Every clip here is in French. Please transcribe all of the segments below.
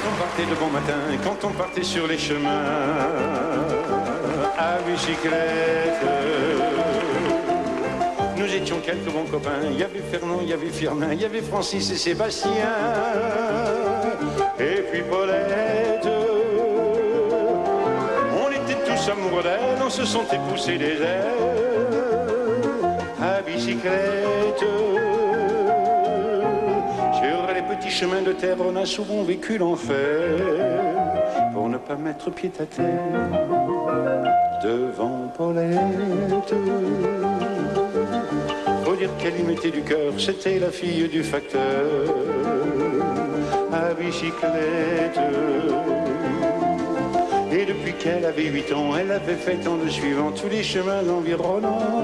on partait de bon matin, quand on partait sur les chemins à bicyclette. Nous étions quelques bons copains, il y avait Fernand, il y avait Firmin, il y avait Francis et Sébastien, et puis Paulette. On était tous amoureux d'elle, on se sentait pousser des ailes à bicyclette. Sur les petits chemins de terre, on a souvent vécu l'enfer pour ne pas mettre pied à terre devant Paulette. Faut dire qu'elle y mettait du cœur, c'était la fille du facteur à bicyclette. Et depuis qu'elle avait 8 ans, elle avait fait en le suivant tous les chemins environnants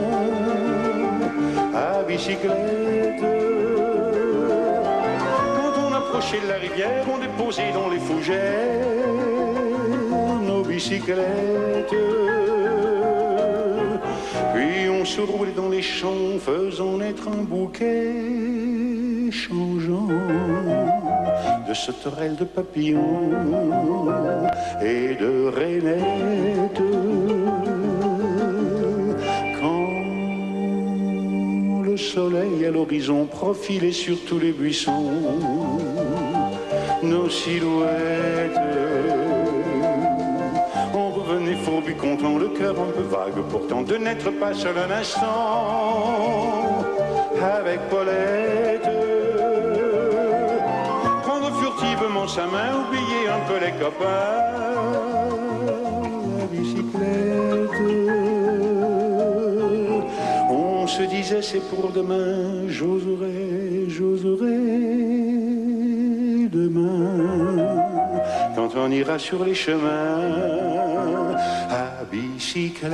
à bicyclette. Quand on approchait de la rivière, on déposait dans les fougères nos bicyclettes. Puis on se roulait dans les champs, faisant naître un bouquet changeant de sauterelles, de papillons et de rainettes. Quand le soleil à l'horizon profilait sur tous les buissons nos silhouettes, on revenait fourbu content, le cœur un peu vague pourtant, de n'être pas seul un instant avec Paulette. Prendre furtivement sa main, oublier un peu les copains, la bicyclette. On se disait c'est pour demain, j'oserai demain, quand on ira sur les chemins à bicyclette.